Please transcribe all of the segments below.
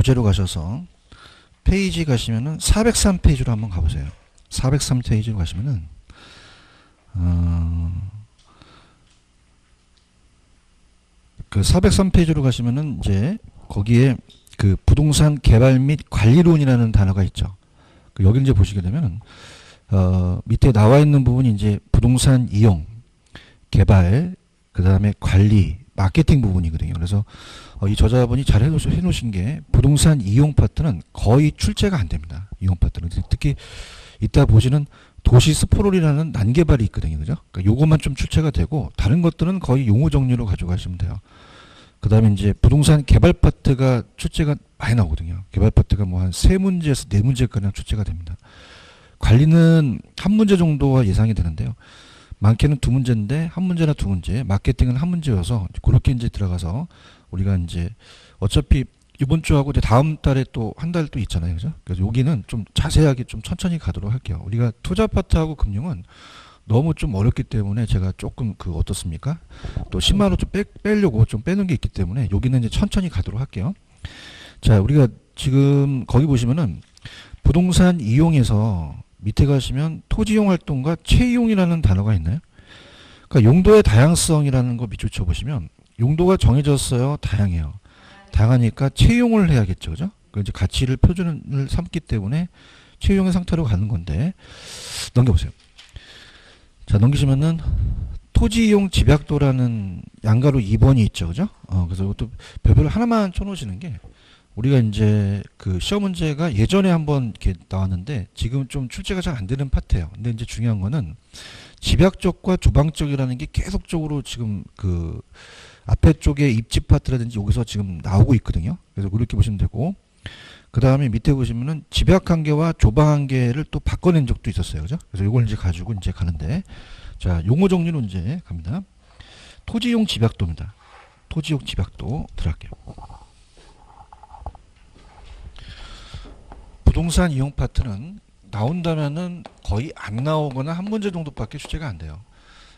교재로 가셔서 페이지 가시면은 403페이지로 한번 가보세요. 403페이지로 가시면은 그 403페이지로 가시면은 이제 거기에 그 부동산 개발 및 관리론이라는 단어가 있죠. 여기 이제 보시게 되면은 밑에 나와 있는 부분이 이제 부동산 이용, 개발, 그 다음에 관리, 마케팅 부분이거든요. 그래서 이 저자분이 잘 해놓으신 게 부동산 이용 파트는 거의 출제가 안 됩니다. 이용 파트는. 특히 이따 보시는 도시 스포롤이라는 난개발이 있거든요. 그죠? 그러니까 요것만 좀 출제가 되고 다른 것들은 거의 용어 정리로 가져가시면 돼요. 그 다음에 이제 부동산 개발 파트가 출제가 많이 나오거든요. 개발 파트가 뭐 한 3문제에서 4문제가량 출제가 됩니다. 관리는 1문제 정도가 예상이 되는데요. 많게는 2문제인데 1문제나 2문제, 마케팅은 1문제여서 그렇게 이제 들어가서 우리가 이제 어차피 이번 주하고 이제 다음 달에 또 한 달 또 있잖아요. 그죠? 그래서 여기는 좀 자세하게 좀 천천히 가도록 할게요. 우리가 투자 파트하고 금융은 너무 좀 어렵기 때문에 제가 조금 어떻습니까? 또 10만 원 좀 빼려고 좀 빼는 게 있기 때문에 여기는 이제 천천히 가도록 할게요. 자, 우리가 지금 거기 보시면은 부동산 이용에서 밑에 가시면 토지이용 활동과 채이용이라는 단어가 있나요? 그러니까 용도의 다양성이라는 거 밑줄 쳐보시면 용도가 정해졌어요. 다양해요. 다양하니까 채이용을 해야겠죠. 그죠? 그 이제 가치를 표준을 삼기 때문에 채이용의 상태로 가는 건데 넘겨보세요. 자, 넘기시면은 토지이용 집약도라는 양가로 2번이 있죠. 그죠? 그래서 이것도 별별 하나만 쳐놓으시는 게 우리가 이제 그 시험 문제가 예전에 한번 이렇게 나왔는데 지금 좀 출제가 잘 안 되는 파트예요. 근데 이제 중요한 거는 집약적과 조방적이라는 게 계속적으로 지금 그 앞에 쪽에 입지 파트라든지 여기서 지금 나오고 있거든요. 그래서 그렇게 보시면 되고 그 다음에 밑에 보시면은 집약한계와 조방한계를 또 바꿔낸 적도 있었어요. 그죠? 그래서 이걸 이제 가지고 이제 가는데 자, 용어 정리로 이제 갑니다. 토지용 집약도입니다. 토지용 집약도 들어갈게요. 부동산 이용 파트는 나온다면은 거의 안 나오거나 1문제 정도밖에 출제가 안 돼요.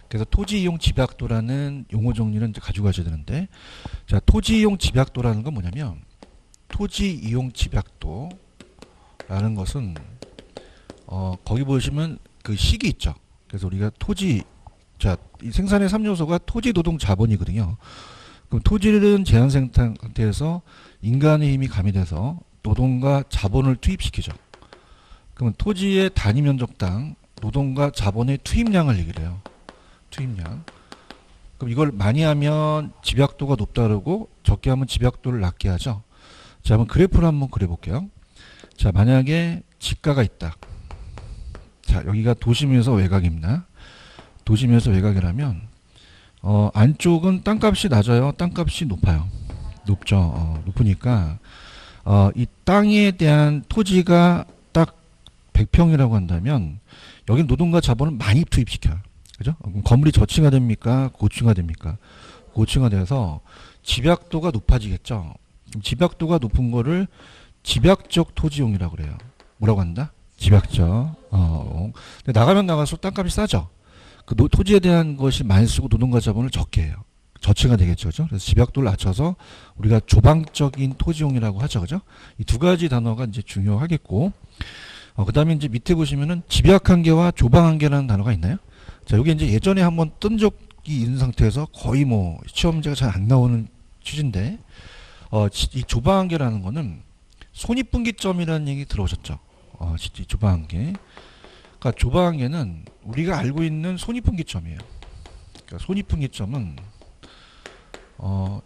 그래서 토지 이용 집약도라는 용어 정리는 이제 가지고 가셔야 되는데, 자, 토지 이용 집약도라는 건 뭐냐면, 토지 이용 집약도라는 것은, 거기 보시면 그 식이 있죠. 그래서 우리가 토지, 자, 이 생산의 3요소가 토지, 노동, 자본이거든요. 그럼 토지는 제한 상태에서 인간의 힘이 가미돼서 노동과 자본을 투입시키죠. 그러면 토지의 단위 면적당 노동과 자본의 투입량을 얘기를 해요. 투입량. 그럼 이걸 많이 하면 집약도가 높다 그러고 적게 하면 집약도를 낮게 하죠. 자, 한번 그래프를 한번 그려볼게요. 자, 만약에 지가가 있다. 자, 여기가 도심에서 외곽입니다. 도심에서 외곽이라면 안쪽은 땅값이 낮아요. 땅값이 높아요. 높죠. 높으니까 이 땅에 대한 토지가 딱 100평이라고 한다면 여기 노동과 자본을 많이 투입시켜요. 그죠? 그럼 건물이 저층화 됩니까? 고층화 됩니까? 고층화 돼서 집약도가 높아지겠죠. 그럼 집약도가 높은 거를 집약적 토지용이라고 그래요. 뭐라고 한다? 집약적. 근데 나가면 나갈수록 땅값이 싸죠. 그 토지에 대한 것이 많이 쓰고 노동과 자본을 적게 해요. 저층화 되겠죠. 그죠? 그래서 집약도를 낮춰서 우리가 조방적인 토지용이라고 하죠. 그죠? 이 두 가지 단어가 이제 중요하겠고, 그 다음에 이제 밑에 보시면은 집약한계와 조방한계라는 단어가 있나요? 자, 여기 이제 예전에 한번 뜬 적이 있는 상태에서 거의 뭐 시험 문제가 잘 안 나오는 취지인데, 이 조방한계라는 거는 손익분기점이라는 얘기 들어오셨죠? 이 조방한계. 그러니까 조방한계는 우리가 알고 있는 손익분기점이에요. 그러니까 손익분기점은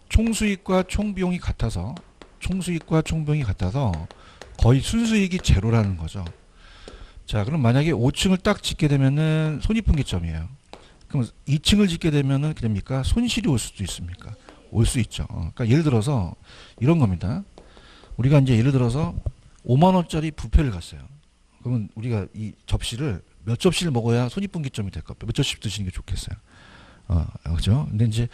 총수익과 총비용이 같아서 거의 순수익이 제로라는 거죠. 자, 그럼 만약에 5층을 딱 짓게 되면은 손익분기점이에요. 그럼 2층을 짓게 되면은 됩니까? 손실이 올 수도 있습니까? 올 수 있죠. 그러니까 예를 들어서 이런 겁니다. 우리가 이제 예를 들어서 5만 원짜리 뷔페를 갔어요. 그러면 우리가 이 접시를 몇 접시를 먹어야 손익분기점이 될까? 몇 접시 드시는 게 좋겠어요. 그죠? 근데 이제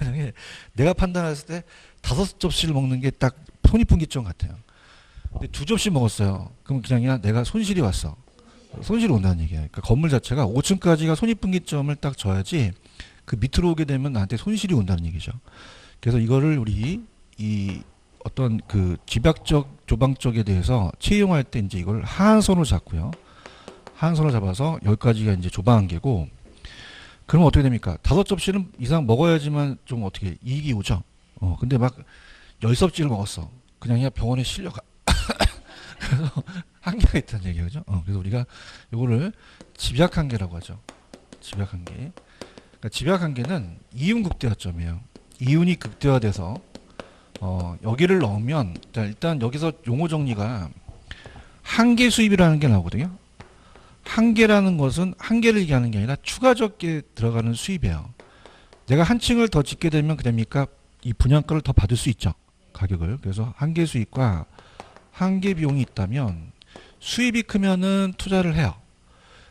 만약에 내가 판단했을 때 5접시를 먹는 게 딱 손익분기점 같아요. 근데 2접시 먹었어요. 그럼 그냥 내가 손실이 왔어. 손실이 온다는 얘기야. 그러니까 건물 자체가 5층까지가 손익분기점을 딱 줘야지 그 밑으로 오게 되면 나한테 손실이 온다는 얘기죠. 그래서 이거를 우리 이 어떤 그 집약적, 조방적에 대해서 채용할 때 이제 이걸 하한선으로 잡고요. 하한선으로 잡아서 여기까지가 이제 조방한계고, 그러면 어떻게 됩니까? 5접시는 이상 먹어야지만 좀 어떻게 이익이 오죠. 근데 막 10접시를 먹었어. 그냥 병원에 실려가. 그래서 한계가 있다는 얘기죠. 그죠? 그래서 우리가 요거를 집약한계라고 하죠. 집약한계. 그러니까 집약한계는 이윤 극대화점이에요. 이윤이 극대화돼서 여기를 넣으면 일단 여기서 용어 정리가 한계 수입이라는 게 나오거든요. 한계라는 것은 한계를 얘기하는 게 아니라 추가적게 들어가는 수입이에요. 내가 한 층을 더 짓게 되면 그럽니까? 이 분양가를 더 받을 수 있죠. 가격을. 그래서 한계 수입과 한계 비용이 있다면 수입이 크면은 투자를 해요.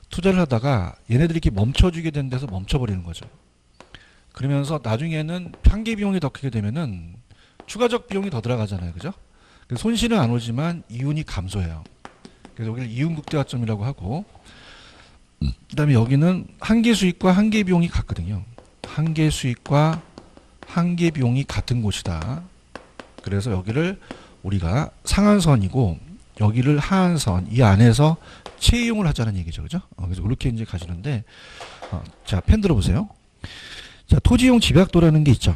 투자를 하다가 얘네들이 이렇게 멈춰주게 된 데서 멈춰버리는 거죠. 그러면서 나중에는 한계 비용이 더 크게 되면은 추가적 비용이 더 들어가잖아요. 그죠? 그래서 손실은 안 오지만 이윤이 감소해요. 그래서 여기를 이윤 극대화점이라고 하고, 그 다음에 여기는 한계 수익과 한계 비용이 같거든요. 한계 수익과 한계 비용이 같은 곳이다. 그래서 여기를 우리가 상한선이고 여기를 하한선, 이 안에서 채용을 하자는 얘기죠. 그죠? 그래서 그렇게 이제 가시는데, 자, 펜 들어보세요. 자, 토지용 집약도라는 게 있죠.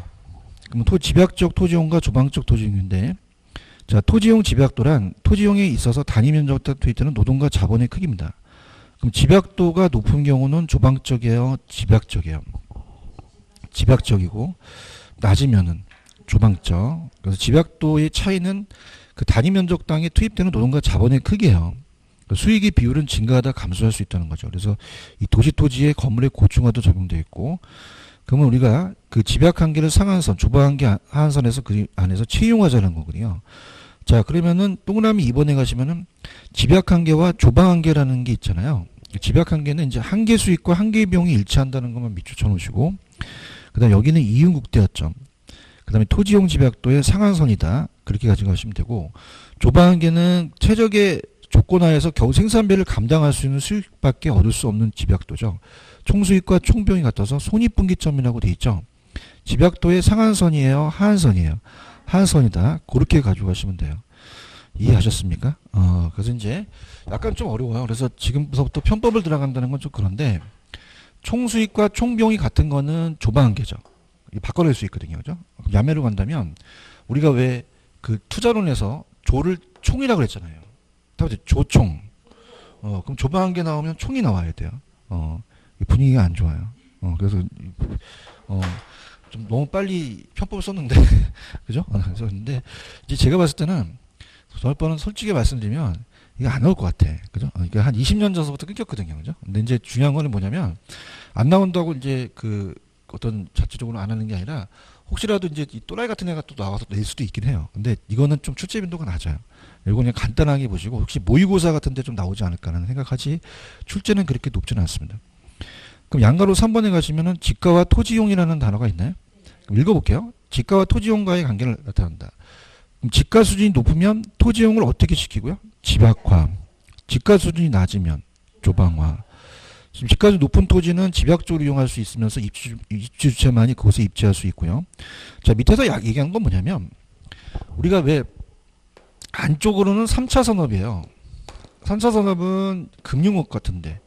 그럼 집약적 토지용과 조방적 토지용인데, 자, 토지용 집약도란 토지용에 있어서 단위 면적에 투입되는 노동과 자본의 크기입니다. 그럼 집약도가 높은 경우는 조방적이에요, 집약적이에요. 집약적이고 낮으면은 조방적. 그래서 집약도의 차이는 그 단위 면적당에 투입되는 노동과 자본의 크기예요. 수익의 비율은 증가하다 감소할 수 있다는 거죠. 그래서 이 도시 토지의 건물의 고층화도 적용되어 있고, 그러면 우리가 그 집약한계를 상한선, 조방한계 하한선에서 그 안에서 채용하자는 거거든요. 자, 그러면은 동그라미 2번에 가시면은 집약한계와 조방한계라는 게 있잖아요. 집약한계는 이제 한계 수익과 한계 비용이 일치한다는 것만 밑줄 놓으시고, 그 다음에 여기는 이윤 극대화점, 그 다음에 토지용 집약도의 상한선이다. 그렇게 가져가시면 되고, 조방한계는 최적의 조건하에서 겨우 생산비를 감당할 수 있는 수익밖에 얻을 수 없는 집약도죠. 총수익과 총비용이 같아서 손익분기점이라고 돼 있죠. 집약도의 상한선이에요, 하한선이에요? 하한선이다. 그렇게 가져가시면 돼요. 이해하셨습니까? 그래서 이제 약간 좀 어려워요. 그래서 지금부터 편법을 들어간다는 건 좀 그런데, 총수익과 총비용이 같은 거는 조방한계죠. 바꿔낼 수 있거든요. 그죠? 야매로 간다면 우리가 왜 그 투자론에서 조를 총이라고 그랬잖아요. 조총. 그럼 조방한계 나오면 총이 나와야 돼요. 분위기가 안 좋아요. 그래서 좀 너무 빨리 편법을 썼는데 그죠? 근데 이제 제가 봤을 때는 저번 번은 솔직히 말씀드리면 이거 안 나올 것 같아. 그죠? 그러니까 한 20년 전서부터 끊겼거든요. 그죠? 근데 이제 중요한 거는 뭐냐면 안 나온다고 이제 그 어떤 자체적으로 안 하는 게 아니라 혹시라도 이제 이 또라이 같은 애가 또 나와서 낼 수도 있긴 해요. 근데 이거는 좀 출제 빈도가 낮아요. 이거 그냥 간단하게 보시고 혹시 모의고사 같은 데 좀 나오지 않을까라는 생각하지 출제는 그렇게 높지는 않습니다. 그럼 양가로 3번에 가시면은 지가와 토지용이라는 단어가 있나요? 그럼 읽어볼게요. 지가와 토지용과의 관계를 나타낸다. 그럼 지가 수준이 높으면 토지용을 어떻게 시키고요? 집약화. 지가 수준이 낮으면 조방화. 지금 집가수 높은 토지는 집약적으로 이용할 수 있으면서 입주주체만이 그곳에 입지할 수 있고요. 자, 밑에서 얘기한 건 뭐냐면 우리가 왜 안쪽으로는 3차 산업이에요. 3차 산업은 금융업 같은데,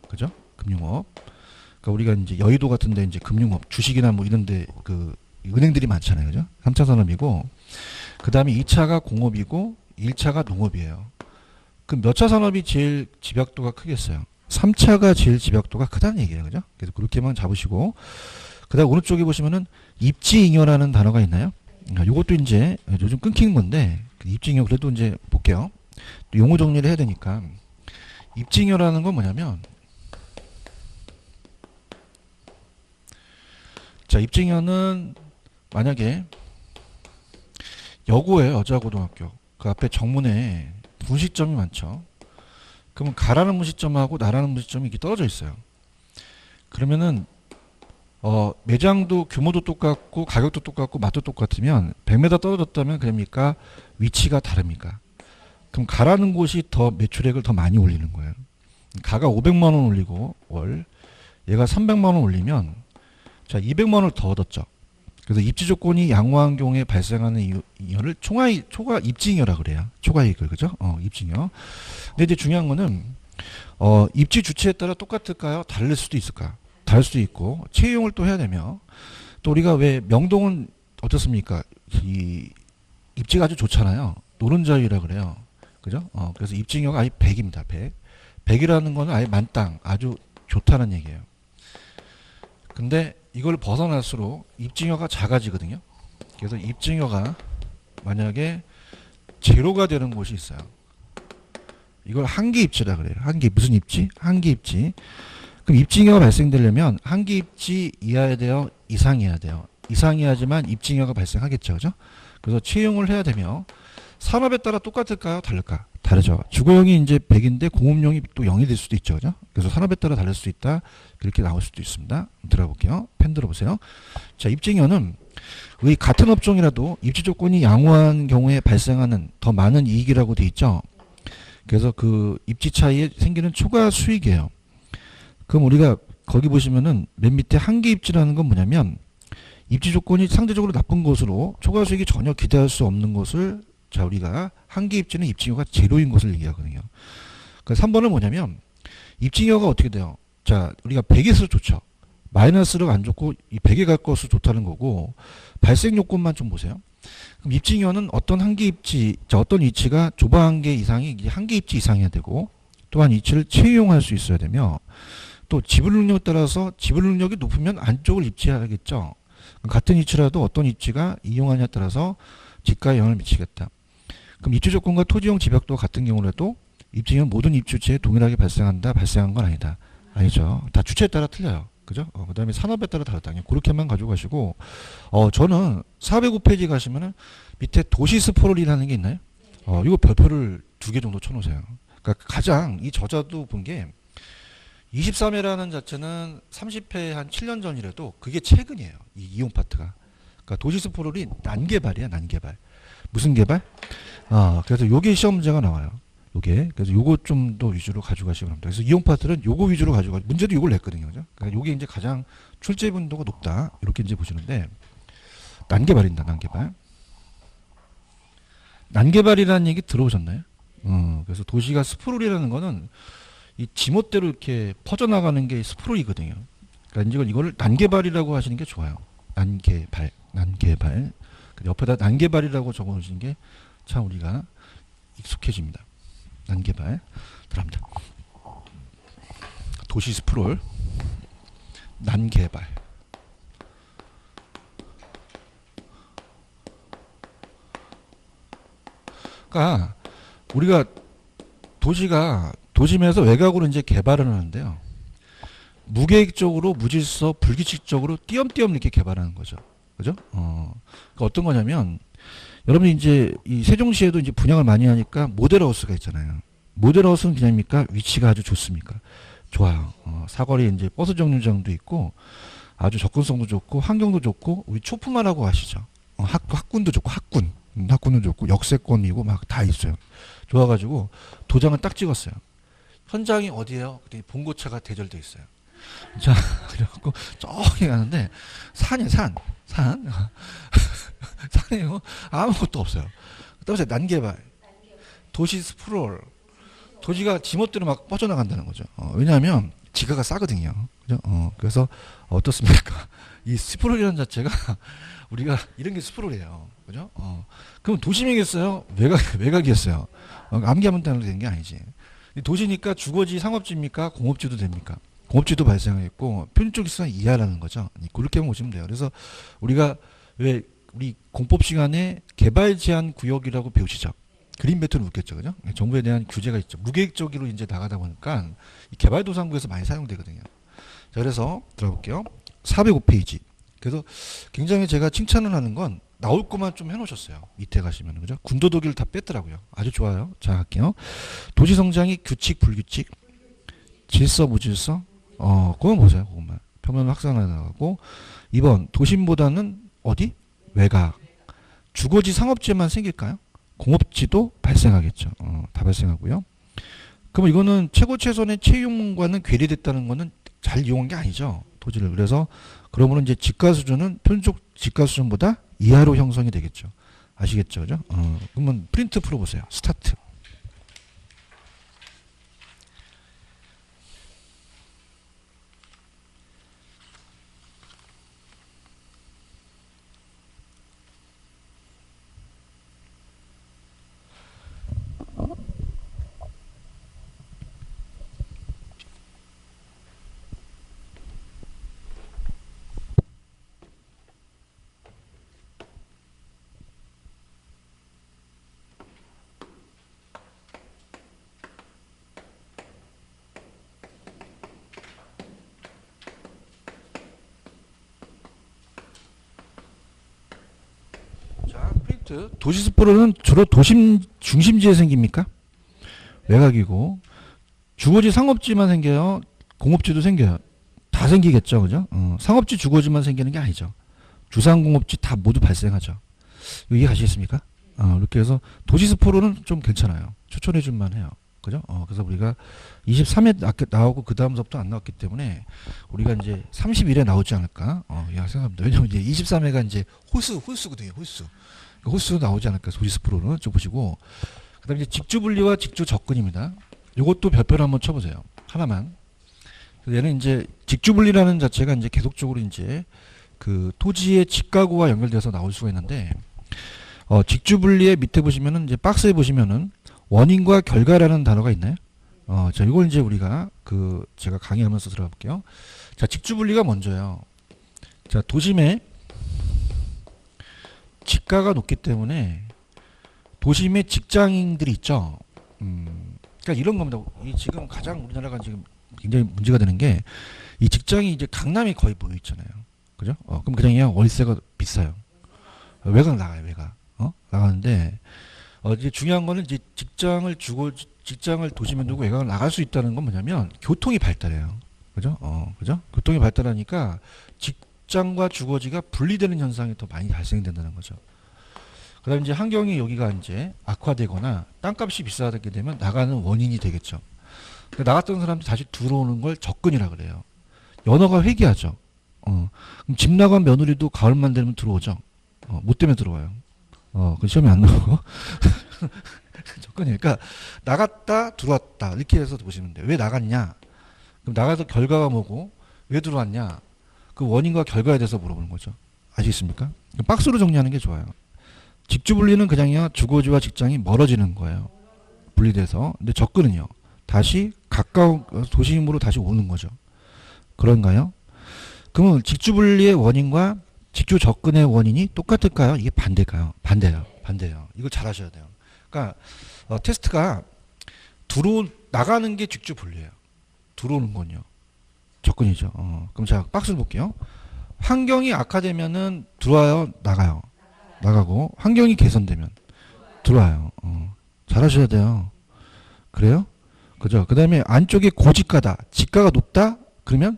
그죠? 금융업. 그러니까 우리가 이제 여의도 같은데 이제 금융업, 주식이나 뭐 이런데 그 은행들이 많잖아요, 그죠? 3차 산업이고, 그 다음에 2차가 공업이고, 1차가 농업이에요. 그럼 몇 차 산업이 제일 집약도가 크겠어요? 3차가 제일 집약도가 크다는 얘기예요, 그죠? 그래서 그렇게만 잡으시고, 그 다음 오른쪽에 보시면은 입지잉여라는 단어가 있나요? 요것도 이제 요즘 끊긴 건데, 입지잉여 그래도 이제 볼게요. 용어 정리를 해야 되니까. 입지잉여라는 건 뭐냐면, 자, 입지잉여는 만약에 여고에 여자고등학교, 그 앞에 정문에 분식점이 많죠. 그러면 가라는 분식점하고 나라는 분식점이 이렇게 떨어져 있어요. 그러면은 매장도 규모도 똑같고 가격도 똑같고 맛도 똑같으면 100m 떨어졌다면 그럽니까? 위치가 다릅니까? 그럼 가라는 곳이 더 매출액을 더 많이 올리는 거예요. 가가 500만 원 올리고 월 얘가 300만 원 올리면 자 200만 원을 더 얻었죠. 그래서 입지 조건이 양호한 경우에 발생하는 이율을 초과 입지잉여라 그래요. 초과이익을, 그죠? 입지잉여. 근데 이제 중요한 거는 입지 주체에 따라 똑같을까요? 다를 수도 있을까? 다를 수도 있고 채용을 또 해야 되며, 또 우리가 왜 명동은 어떻습니까? 이 입지가 아주 좋잖아요. 노른자위라 그래요. 그죠? 그래서 입지잉여가 아예 100입니다. 100. 100이라는 거는 아예 만땅 아주 좋다는 얘기예요. 근데 이걸 벗어날수록 입증여가 작아지거든요. 그래서 입증여가 만약에 제로가 되는 곳이 있어요. 이걸 한계 입지라 그래요. 한계, 무슨 입지? 한계 입지. 그럼 입증여가 발생되려면 한계 입지 이하에 되어 이상이어야 돼요. 이상이어야지만 입증여가 발생하겠죠. 그죠? 그래서 채용을 해야 되며, 산업에 따라 똑같을까요? 다를까? 다르죠. 주거용이 이제 100인데 공업용이 또 0이 될 수도 있죠. 그죠? 그래서 산업에 따라 다를 수 있다. 그렇게 나올 수도 있습니다. 들어볼게요. 펜 들어보세요. 자, 입증여는 의 같은 업종이라도 입지 조건이 양호한 경우에 발생하는 더 많은 이익이라고 돼 있죠. 그래서 그 입지 차이에 생기는 초과 수익이에요. 그럼 우리가 거기 보시면은 맨 밑에 한계 입지라는 건 뭐냐면, 입지 조건이 상대적으로 나쁜 것으로 초과 수익이 전혀 기대할 수 없는 것을, 자, 우리가 한계 입지는 입증여가 제로인 것을 얘기하거든요. 그러니까 3번은 뭐냐면, 입증여가 어떻게 돼요? 자, 우리가 100에서 좋죠. 마이너스로 안 좋고 이 100에 갈 것으로 좋다는 거고, 발생 요건만 좀 보세요. 그럼 입증여는 어떤 한계 입지, 자, 어떤 위치가 좁아 한계 이상이 이게 한계 입지 이상이어야 되고, 또한 위치를 채용할 수 있어야 되며, 또 지불 능력에 따라서 지불 능력이 높으면 안쪽을 입지하겠죠. 같은 위치라도 어떤 입지가 이용하냐에 따라서 지가에 영향을 미치겠다. 그럼 입지 조건과 토지용 집약도 같은 경우라도 입증은 모든 입주체에 동일하게 발생한다, 발생한 건 아니다. 아니죠. 다 주체에 따라 틀려요. 그죠? 그 다음에 산업에 따라 다르다. 그냥 그렇게만 가지고 가시고, 저는 405페이지 가시면은 밑에 도시 스포롤이라는 게 있나요? 이거 별표를 2개 정도 쳐놓으세요. 그러니까 가장 이 저자도 본 게 23회라는 자체는 30회 한 7년 전이라도 그게 최근이에요. 이 이용 파트가. 그러니까 도시 스포롤이 난개발이야, 난개발. 무슨 개발? 그래서 요게 시험 문제가 나와요. 요게. 그래서 요거 좀 더 위주로 가져가시기 바랍니다. 그래서 이용 파트는 요거 위주로 가져가, 문제도 요걸 냈거든요. 그죠? 그러니까 요게 이제 가장 출제 빈도가 높다. 이렇게 이제 보시는데, 난개발입니다, 난개발. 난개발이라는 얘기 들어보셨나요? 그래서 도시가 스프롤이라는 거는 이 지멋대로 이렇게 퍼져나가는 게 스프롤이거든요. 그러니까 이거를 난개발이라고 하시는 게 좋아요. 난개발, 난개발. 옆에다 난개발이라고 적어놓으시는 게 참 우리가 익숙해집니다. 난개발 들어갑니다. 도시 스프롤, 난개발. 그러니까 우리가 도심에서 외곽으로 이제 개발을 하는데요. 무계획적으로, 무질서, 불규칙적으로 띄엄띄엄 이렇게 개발하는 거죠. 그죠? 그러니까 어떤 거냐면, 여러분이 이제 이 세종시에도 이제 분양을 많이 하니까 모델하우스가 있잖아요. 모델하우스는 그냥입니까? 위치가 아주 좋습니까? 좋아요. 사거리에 이제 버스 정류장도 있고, 아주 접근성도 좋고, 환경도 좋고, 우리 초품화라고 아시죠? 학군도 좋고, 학군도 좋고, 역세권이고 막 다 있어요. 좋아가지고 도장을 딱 찍었어요. 현장이 어디예요? 그랬더니 봉고차가 대절돼 있어요. 자, 그래갖고 저기 가는데 산이에요, 산. 산이에요. 아무것도 없어요. 그다음에 난개발, 도시 스프롤, 도시가 지멋대로 막 뻗어나간다는 거죠. 왜냐하면 지가가 싸거든요. 그죠? 그래서 어떻습니까? 이 스프롤이라는 자체가 우리가 이런 게 스프롤이에요. 그죠? 그럼 도심이겠어요? 외곽이겠어요? 암기하면 되는 게 아니지. 도시니까 주거지, 상업지입니까? 공업지도 됩니까? 공업지도 발생했고 편의적 시설 이하라는 거죠. 그렇게 보시면 돼요. 그래서 우리가 왜 우리 공법 시간에 개발 제한 구역이라고 배우시죠? 그린벨트는 웃겼죠, 그죠? 정부에 대한 규제가 있죠. 무계획적으로 이제 나가다 보니까 이 개발도상국에서 많이 사용되거든요. 자, 그래서 들어볼게요. 405페이지. 그래서 굉장히 제가 칭찬을 하는 건 나올 것만 좀 해놓으셨어요. 밑에 가시면, 그죠? 군더더기를 다 뺐더라고요. 아주 좋아요. 자, 할게요. 도시 성장이 규칙, 불규칙, 질서, 무질서. 그건 보세요. 그것만. 평면 확산해 나가고. 2번, 도심보다는 어디? 외곽. 주거지, 상업지만 생길까요? 공업지도 발생하겠죠. 다 발생하고요. 그럼 이거는 최고 최선의 채용과는 괴리됐다는 거는 잘 이용한 게 아니죠. 토지를. 그래서 그러면 이제 지가 수준은 표준적 지가 수준보다 이하로 형성이 되겠죠. 아시겠죠? 그죠? 그러면 프린트 풀어보세요. 스타트. 자, 프린트. 도시스포로는 주로 도심 중심지에 생깁니까? 외곽이고 주거지 상업지만 생겨요. 공업지도 생겨요. 다 생기겠죠, 그죠? 상업지 주거지만 생기는 게 아니죠. 주상공업지 다 모두 발생하죠. 이해 가시겠습니까? 이렇게 해서 도시스포로는 좀 괜찮아요. 추천해 줄만 해요. 그죠? 그래서 우리가 23회 나오고 그 다음서부터 안 나왔기 때문에 우리가 이제 31회 나오지 않을까? 생각합니다. 왜냐면 이제 23회가 이제 홀수거든요, 홀수. 홀수 나오지 않을까, 도시스포로는 좀 보시고. 그 다음에 이제 직주분리와 직주접근입니다. 요것도 별표를 한번 쳐보세요. 하나만. 얘는 이제 직주분리라는 자체가 이제 계속적으로 이제 그 토지의 직가구와 연결돼서 나올 수가 있는데, 직주분리의 밑에 보시면은 이제 박스에 보시면은 원인과 결과라는 단어가 있나요? 자, 이걸 이제 우리가 제가 강의하면서 들어가 볼게요. 자, 직주분리가 먼저요. 자, 도심에 지가가 높기 때문에 도심에 직장인들이 있죠. 그러니까 이런 겁니다. 이 지금 가장 우리나라가 지금 굉장히 문제가 되는 게 이 직장이 이제 강남이 거의 모여 있잖아요. 그죠? 그럼 그냥 월세가 비싸요. 외곽 나가요, 외곽. 나가는데 이제 중요한 거는 이제 직장을 도심에 두고 외곽을 나갈 수 있다는 건 뭐냐면 교통이 발달해요. 그죠? 그죠? 교통이 발달하니까 직장과 주거지가 분리되는 현상이 더 많이 발생된다는 거죠. 그 다음에 이제 환경이 여기가 이제 악화되거나 땅값이 비싸게 되면 나가는 원인이 되겠죠. 나갔던 사람들이 다시 들어오는 걸 접근이라 그래요. 연어가 회귀하죠. 그럼 집 나간 며느리도 가을만 되면 들어오죠. 못 되면 들어와요. 그 시험에 안 나오고. 접근이니까 나갔다 들어왔다 이렇게 해서 보시면 돼요. 왜 나갔냐? 그럼 나가서 결과가 뭐고 왜 들어왔냐? 그 원인과 결과에 대해서 물어보는 거죠. 아시겠습니까? 박스로 정리하는 게 좋아요. 직주분리는 그냥요 주거지와 직장이 멀어지는 거예요. 분리돼서. 근데 접근은요 다시 가까운 도심으로 다시 오는 거죠. 그런가요? 그러면 직주분리의 원인과 직주 접근의 원인이 똑같을까요? 이게 반대일까요? 반대예요. 이걸 잘 하셔야 돼요. 그러니까 테스트가 나가는 게 직주 분리예요. 들어오는 건요. 접근이죠. 그럼 자 박스를 볼게요. 환경이 악화되면은 들어와요, 나가요. 나가고 환경이 개선되면 들어와요. 잘 하셔야 돼요. 그래요? 그죠? 그 다음에 안쪽에 고지가다. 지가가 높다? 그러면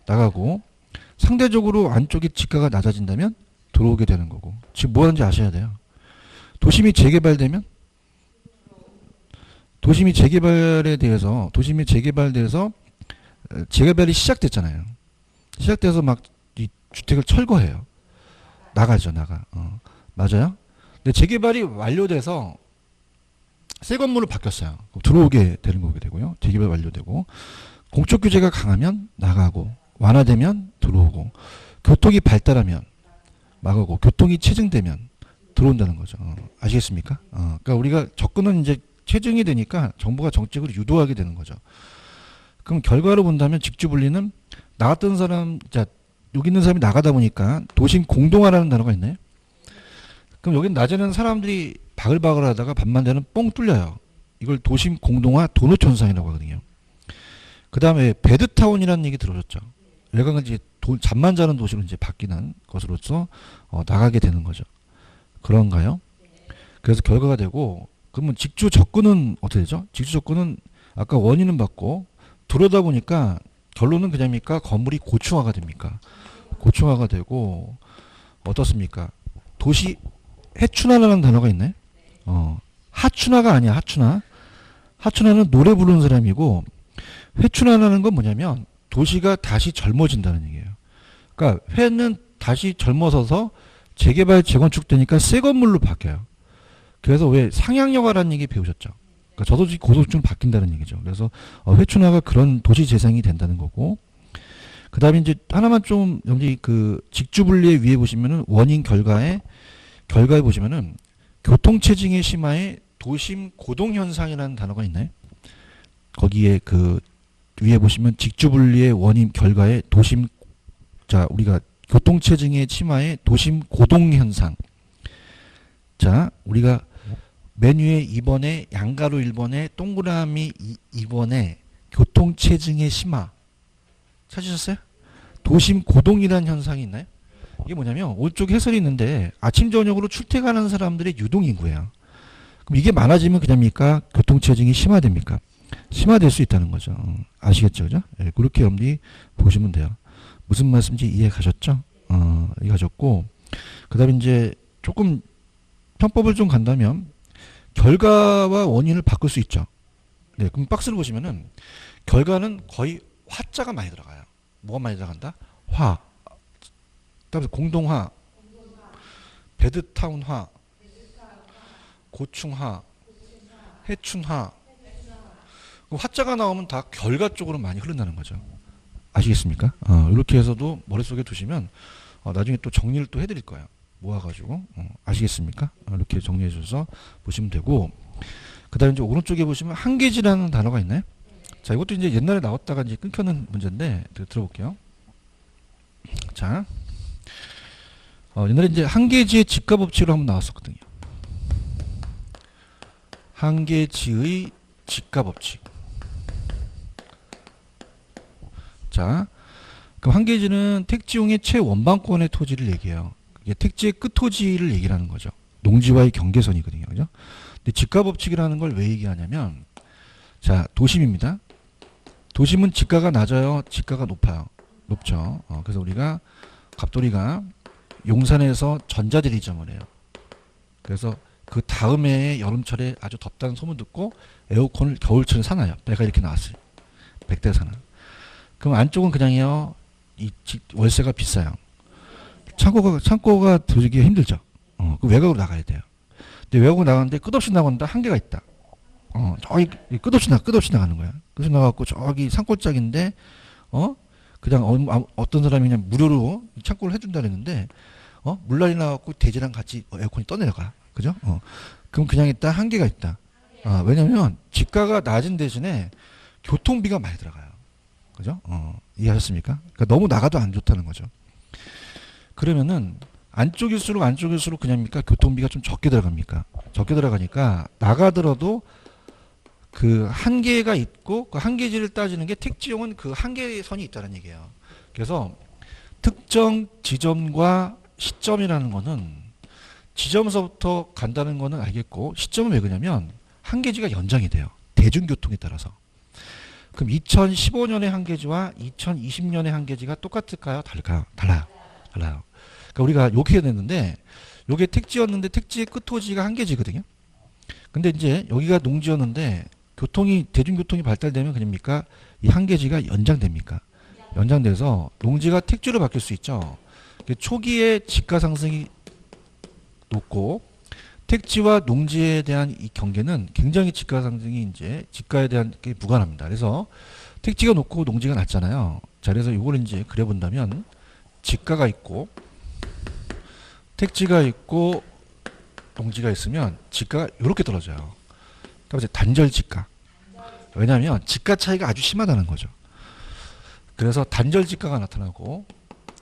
나가고 상대적으로 안쪽에 지가가 낮아진다면 들어오게 되는 거고. 지금 뭐 하는지 아셔야 돼요. 도심이 재개발되면 도심이 재개발돼서 재개발이 시작됐잖아요. 시작돼서 막 이 주택을 철거해요. 나가죠, 나가. 맞아요? 근데 재개발이 완료돼서 새 건물로 바뀌었어요. 들어오게 되는 거게 되고요. 재개발 완료되고 공적 규제가 강하면 나가고 완화되면 들어오고 교통이 발달하면 나가고 교통이 체증되면 들어온다는 거죠. 아시겠습니까? 그러니까 우리가 접근은 이제 체증이 되니까 정부가 정책으로 유도하게 되는 거죠. 그럼 결과로 본다면 직주분리는 나갔던 사람, 자 여기 있는 사람이 나가다 보니까 도심 공동화라는 단어가 있나요? 그럼 여기는 낮에는 사람들이 바글바글 하다가 밤만 되면 뻥 뚫려요. 이걸 도심 공동화 도넛 현상이라고 하거든요. 그 다음에 베드타운이라는 얘기 들으셨죠? 외곽은 이제 잠만 자는 도시로 이제 바뀌는 것으로서 나가게 되는 거죠. 그런가요? 그래서 결과가 되고, 그러면 직주 접근은 어떻게 되죠? 직주 접근은 아까 원인은 받고 들어다 보니까 결론은 그냥입니까? 건물이 고층화가 됩니까? 고층화가 되고 어떻습니까? 도시 해춘화라는 단어가 있네. 하춘화가 아니야. 하춘화. 하춘화는 노래 부르는 사람이고 회춘화라는 건 뭐냐면 도시가 다시 젊어진다는 얘기예요. 그러니까 회는 다시 젊어서서 재개발 재건축되니까 새 건물로 바뀌어요. 그래서 왜 상향여가라는 얘기 배우셨죠? 그러니까 저도지 고도층 바뀐다는 얘기죠. 그래서 회춘화가 그런 도시 재생이 된다는 거고. 그다음에 이제 하나만 좀 여기 그 직주분리의 위에 보시면은 원인 결과에 보시면은 교통체증의 심화에 도심 고동 현상이라는 단어가 있나요? 거기에 그 위에 보시면 직주분리의 원인 결과에 도심 자 우리가 교통체증의 심화에 도심 고동 현상. 자 우리가 맨 위에 2번에 양가로 1번에 동그라미 2번에 교통체증의 심화 찾으셨어요? 도심 고동이라는 현상이 있나요? 이게 뭐냐면 오른쪽에 해설이 있는데 아침 저녁으로 출퇴근하는 사람들의 유동인구예요. 그럼 이게 많아지면 그냥입니까? 교통체증이 심화됩니까? 심화될 수 있다는 거죠. 아시겠죠? 그죠? 네, 그렇게 여러분들이 보시면 돼요. 무슨 말씀인지 이해 가셨죠? 이해 가셨고 그 다음에 이제 조금 편법을 좀 간다면 결과와 원인을 바꿀 수 있죠. 네, 그럼 박스를 보시면은 결과는 거의 화자가 많이 들어가요. 뭐가 많이 들어간다? 화. 그다음에 공동화, 베드타운화, 고충화, 해춘화. 화자가 나오면 다 결과 쪽으로 많이 흐른다는 거죠. 아시겠습니까? 이렇게 해서도 머릿속에 두시면 나중에 또 정리를 또 해드릴 거예요. 모아가지고 아시겠습니까? 이렇게 정리해 주셔서 보시면 되고 그 다음에 이제 오른쪽에 보시면 한계지라는 단어가 있나요? 자 이것도 이제 옛날에 나왔다가 이제 끊겨는 문제인데 들어볼게요. 자 옛날에 이제 한계지의 직가법칙으로 한번 나왔었거든요. 한계지의 직가법칙. 자 그럼 한계지는 택지용의 최원방권의 토지를 얘기해요. 택지의 끝토지를 얘기를 하는 거죠. 농지와의 경계선이거든요. 그죠? 근데 직가법칙이라는 걸 왜 얘기하냐면, 자, 도심입니다. 도심은 지가가 낮아요? 지가가 높아요? 높죠. 그래서 우리가, 갑돌이가 용산에서 전자대리점을 해요. 그래서 그 다음 해에 여름철에 아주 덥다는 소문 듣고 에어컨을 겨울철에 사나요? 배가 이렇게 나왔어요. 100대 사나. 그럼 안쪽은 그냥요, 월세가 비싸요. 창고가 들기가 힘들죠. 그 외곽으로 나가야 돼요. 근데 외곽으로 나가는데 끝없이 나간다 한계가 있다. 저기 끝없이 나가는 거야. 끝없이 나가고 저기 산골짜기인데, 그냥 어떤 사람이 그냥 무료로 창고를 해준다 그랬는데, 물난리 나갖고 돼지랑 같이 에어컨이 떠내려가. 그죠? 그럼 그냥 있다 한계가 있다. 왜냐면 집가가 낮은 대신에 교통비가 많이 들어가요. 그죠? 이해하셨습니까? 그러니까 너무 나가도 안 좋다는 거죠. 그러면은 안쪽일수록 그냥입니까? 교통비가 좀 적게 들어갑니까? 적게 들어가니까 나가더라도 그 한계가 있고 그 한계지를 따지는 게 택지용은 그 한계선이 있다는 얘기예요. 그래서 특정 지점과 시점이라는 거는 지점서부터 간다는 거는 알겠고 시점은 왜 그러냐면 한계지가 연장이 돼요. 대중교통에 따라서. 그럼 2015년의 한계지와 2020년의 한계지가 똑같을까요? 달라요. 그러니까 우리가 이렇게 냈는데 요게 택지였는데 택지의 끝토지가 한계지거든요. 근데 이제 여기가 농지였는데 대중교통이 발달되면 그럽니까? 이 한계지가 연장됩니까? 연장돼서 농지가 택지로 바뀔 수 있죠. 초기에 지가 상승이 높고 택지와 농지에 대한 이 경계는 굉장히 지가 상승이 이제 지가에 대한 게 무관합니다. 그래서 택지가 높고 농지가 낮잖아요. 자, 그래서 이걸 이제 그려본다면 지가가 있고 택지가 있고 농지가 있으면 지가가 이렇게 떨어져요. 그래서 단절 지가. 왜냐하면 지가 차이가 아주 심하다는 거죠. 그래서 단절 지가가 나타나고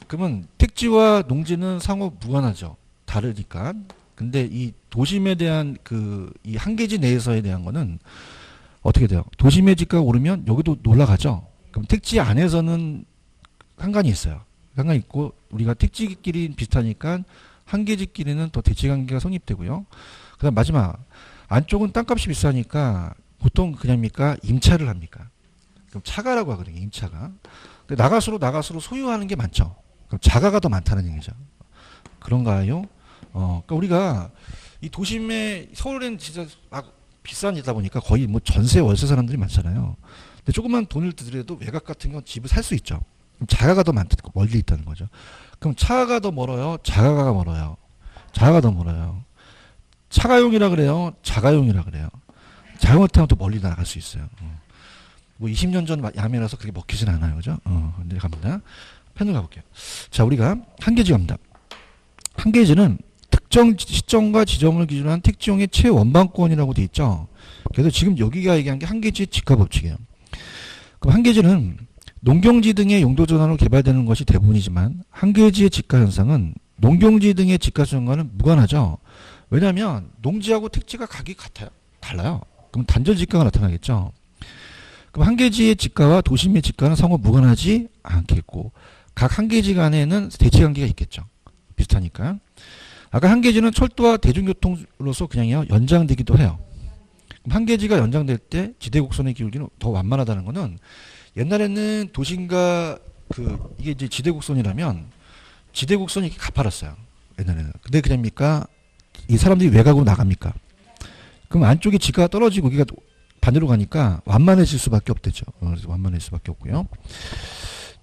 그러면 택지와 농지는 상호 무관하죠. 다르니까. 근데 이 도심에 대한 이 한계지 내에서에 대한 거는 어떻게 돼요? 도심의 지가가 오르면 여기도 올라가죠. 그럼 택지 안에서는 상관이 있어요. 상관이 있고 우리가 택지끼리 비슷하니까 한계지끼리는 더 대치관계가 성립되고요. 그 다음 마지막 안쪽은 땅값이 비싸니까 보통 그냥입니까? 임차를 합니까? 그럼 차가라고 하거든요. 임차가. 나갈수록 소유하는 게 많죠. 그럼 자가가 더 많다는 얘기죠. 그런가요? 그러니까 우리가 이 도심에 서울에는 진짜 막 비싼 데다 보니까 거의 뭐 전세 월세 사람들이 많잖아요. 근데 조금만 돈을 들여도 외곽 같은 건 집을 살 수 있죠. 그럼 자가가 더 많다, 멀리 있다는 거죠. 그럼 차가 더 멀어요? 자가가 멀어요? 자가가 더 멀어요. 차가용이라 그래요? 자가용이라 그래요? 자가용 타면 또 멀리 나갈 수 있어요. 뭐 20년 전 야매라서 그렇게 먹히진 않아요. 그죠? 근데 갑니다. 펜을 가볼게요. 자, 우리가 한계지 갑니다. 한계지는 특정 시점과 지점을 기준으로 한 택지용의 최원방권이라고 돼 있죠. 그래서 지금 여기가 얘기한 게 한계지의 직가 법칙이에요. 그럼 한계지는 농경지 등의 용도 전환으로 개발되는 것이 대부분이지만 한계지의 직가 현상은 농경지 등의 직가 수준과는 무관하죠. 왜냐하면 농지하고 택지가 각이 같아요. 달라요. 그럼 단절 직가가 나타나겠죠. 그럼 한계지의 직가와 도심의 직가는 상호 무관하지 않겠고 각 한계지 간에는 대치관계가 있겠죠. 비슷하니까. 아까 한계지는 철도와 대중교통으로서 그냥요 연장되기도 해요. 그럼 한계지가 연장될 때 지대곡선의 기울기는 더 완만하다는 것은 옛날에는 도심과 이게 이제 지대곡선이라면 지대곡선이 이렇게 가파랐어요. 옛날에는. 근데 그냥입니까? 이 사람들이 외곽으로 나갑니까? 그럼 안쪽에 지가가 떨어지고 여기가 반대로 가니까 완만해질 수밖에 없대죠. 그래서 완만해질 수밖에 없고요.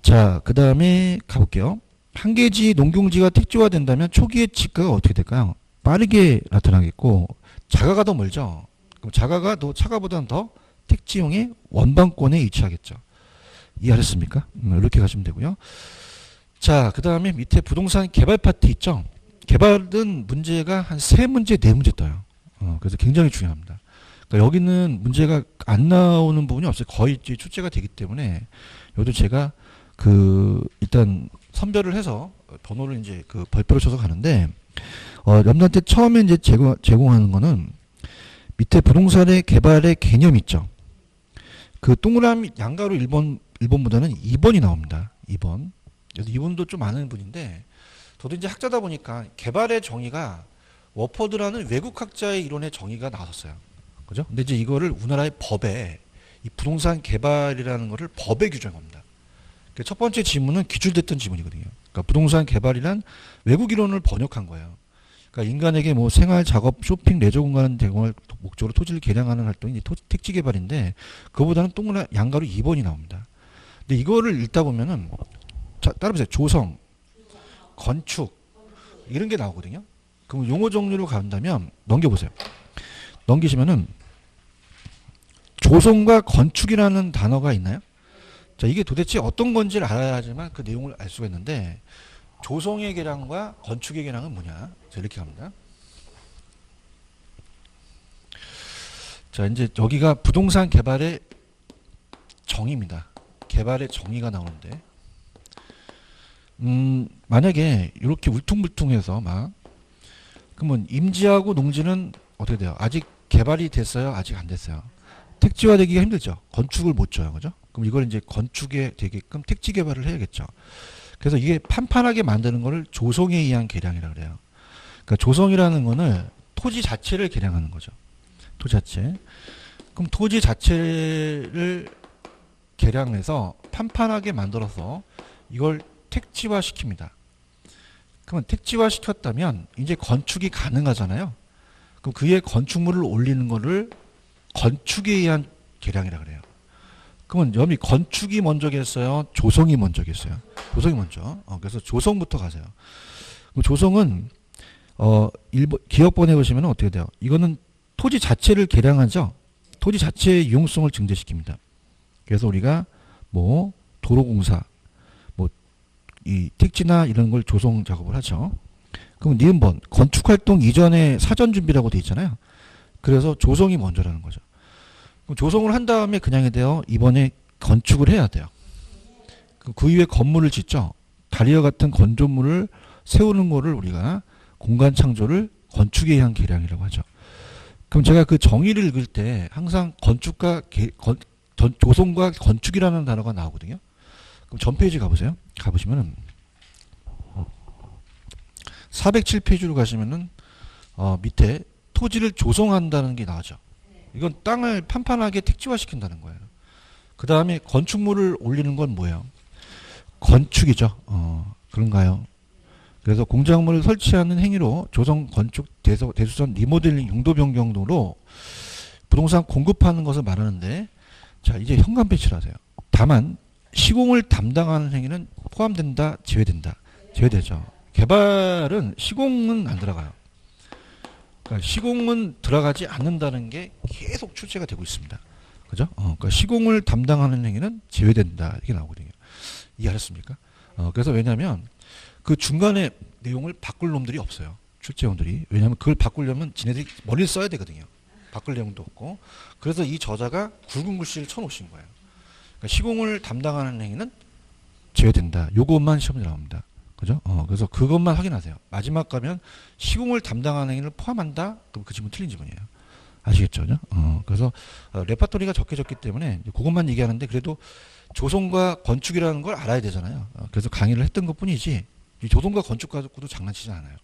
자, 그 다음에 가볼게요. 한계지 농경지가 택지화된다면 초기의 지가가 어떻게 될까요? 빠르게 나타나겠고 자가가 더 멀죠. 그럼 자가가 더 차가보다는 더 택지용의 원방권에 위치하겠죠. 이해하셨습니까? 이렇게 가시면 되고요. 자, 그 다음에 밑에 부동산 개발 파트 있죠. 개발은 문제가 한 3문제, 4문제 떠요. 그래서 굉장히 중요합니다. 그러니까 여기는 문제가 안 나오는 부분이 없어요. 거의 출제가 되기 때문에 여기도 제가 일단 선별을 해서 번호를 이제 별표로 쳐서 가는데 여러분한테 처음에 이제 제공하는 거는 밑에 부동산의 개발의 개념 있죠. 그 동그라미 양가로 1번보다는 2번이 나옵니다. 2번. 그래서 2번도 좀 아는 분인데 저도 이제 학자다 보니까 개발의 정의가 워퍼드라는 외국 학자의 이론의 정의가 나왔었어요. 그죠? 근데 이제 이거를 우리나라의 법에 이 부동산 개발이라는 거를 법에 규정합니다. 첫 번째 지문은 기출됐던 지문이거든요. 그러니까 부동산 개발이란 외국 이론을 번역한 거예요. 그러니까 인간에게 뭐 생활, 작업, 쇼핑, 레저 공간을 제공할 목적으로 토지를 개량하는 활동이 택지 개발인데 그거보다는 동그란 양가로 2번이 나옵니다. 근데 이거를 읽다 보면은 자, 따라보세요. 조성, 건축 이런 게 나오거든요. 그럼 용어 정리로 간다면 넘겨보세요. 넘기시면은 조성과 건축이라는 단어가 있나요? 자, 이게 도대체 어떤 건지를 알아야지만 그 내용을 알 수가 있는데 조성의 개량과 건축의 개량은 뭐냐? 자, 이렇게 갑니다. 자, 이제 여기가 부동산 개발의 정의입니다. 개발의 정의가 나오는데 만약에 이렇게 울퉁불퉁해서 막 그러면 임지하고 농지는 어떻게 돼요? 아직 개발이 됐어요? 아직 안 됐어요? 택지화되기가 힘들죠. 건축을 못 줘요. 그죠? 그럼 이걸 이제 건축에 되게끔 택지 개발을 해야겠죠. 그래서 이게 판판하게 만드는 거를 조성에 의한 개량이라고 그래요. 그러니까 조성이라는 거는 토지 자체를 개량하는 거죠. 토지 자체. 그럼 토지 자체를 개량해서 판판하게 만들어서 이걸 택지화 시킵니다. 그러면 택지화 시켰다면 이제 건축이 가능하잖아요. 그럼 그의 건축물을 올리는 거를 건축에 의한 개량이라고 그래요. 그러면 여기 건축이 먼저겠어요? 조성이 먼저겠어요? 조성이 먼저. 그래서 조성부터 가세요. 그럼 조성은 기업번에 보시면 어떻게 돼요? 이거는 토지 자체를 개량하죠. 토지 자체의 유용성을 증대시킵니다. 그래서 우리가 뭐 도로공사, 뭐 이 택지나 이런 걸 조성 작업을 하죠. 그럼 니은번 건축활동 이전에 사전 준비라고 돼 있잖아요. 그래서 조성이 먼저라는 거죠. 그럼 조성을 한 다음에 그냥 해야 돼요. 이번에 건축을 해야 돼요. 그 이후에 건물을 짓죠. 다리와 같은 건조물을 세우는 거를 우리가 공간 창조를 건축에 의한 개량이라고 하죠. 그럼 제가 그 정의를 읽을 때 항상 건축과 조성과 건축이라는 단어가 나오거든요. 그럼 전 페이지 가보세요. 가보시면은 407페이지로 가시면은 밑에 토지를 조성한다는 게 나오죠. 이건 땅을 판판하게 택지화시킨다는 거예요. 그 다음에 건축물을 올리는 건 뭐예요? 건축이죠. 그런가요? 그래서 공작물을 설치하는 행위로 조성, 건축, 대수선, 리모델링, 용도 변경 등으로 부동산 공급하는 것을 말하는데 자, 이제 현관 배치를 하세요. 다만 시공을 담당하는 행위는 포함된다, 제외된다. 제외되죠. 개발은 시공은 안 들어가요. 그러니까 시공은 들어가지 않는다는 게 계속 출제가 되고 있습니다. 그죠? 그러니까 시공을 담당하는 행위는 제외된다. 이게 나오거든요. 이해하셨습니까? 그래서 왜냐하면 그 중간에 내용을 바꿀 놈들이 없어요. 출제원들이. 왜냐하면 그걸 바꾸려면 지네들이 머리를 써야 되거든요. 바꿀 내용도 없고. 그래서 이 저자가 굵은 글씨를 쳐놓으신 거예요. 그러니까 시공을 담당하는 행위는 제외된다. 요것만 시험에 나옵니다. 그죠? 그래서 그것만 확인하세요. 마지막 가면 시공을 담당하는 행위를 포함한다? 그럼 그 지문 틀린 지문이에요. 아시겠죠? 그죠? 그래서 레파토리가 적혀졌기 때문에 그것만 얘기하는데 그래도 조성과 건축이라는 걸 알아야 되잖아요. 그래서 강의를 했던 것 뿐이지 이 조성과 건축 가지고도 장난치지 않아요.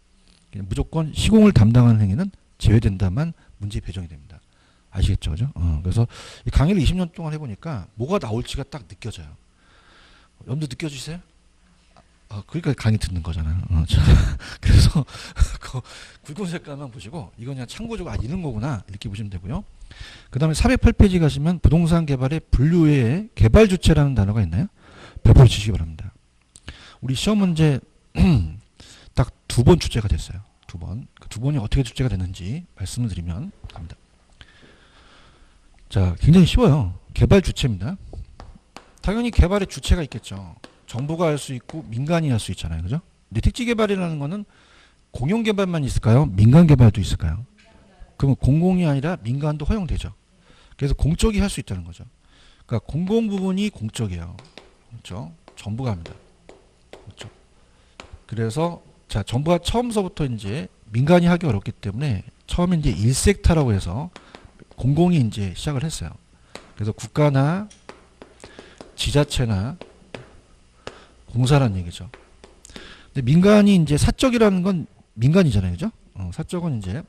그냥 무조건 시공을 담당하는 행위는 제외된다만 문제 배정이 됩니다. 아시겠죠? 그죠? 그래서 이 강의를 20년 동안 해보니까 뭐가 나올지가 딱 느껴져요. 여러분들 느껴지세요? 그러니까 강의 듣는 거잖아요. 그래서 그 굵은 색깔만 보시고 이건 그냥 참고적으로 이런 거구나 이렇게 보시면 되고요. 그 다음에 408페이지 가시면 부동산 개발의 분류에 개발 주체라는 단어가 있나요? 별표를 치시기 바랍니다. 우리 시험 문제 딱 2번 출제가 됐어요. 2번. 그 2번이 어떻게 출제가 됐는지 말씀을 드리면 갑니다. 자, 굉장히 쉬워요. 개발 주체입니다. 당연히 개발의 주체가 있겠죠. 정부가 할 수 있고 민간이 할 수 있잖아요. 그죠? 근데 택지 개발이라는 거는 공용 개발만 있을까요? 민간 개발도 있을까요? 그러면 공공이 아니라 민간도 허용되죠. 그래서 공적이 할 수 있다는 거죠. 그러니까 공공 부분이 공적이에요. 그렇죠? 정부가 합니다. 그렇죠? 그래서 자, 정부가 처음서부터 이제 민간이 하기 어렵기 때문에 처음에 이제 1섹터라고 해서 공공이 이제 시작을 했어요. 그래서 국가나 지자체나 공사라는 얘기죠. 근데 민간이 이제 사적이라는 건 민간이잖아요. 그죠? 사적은 이제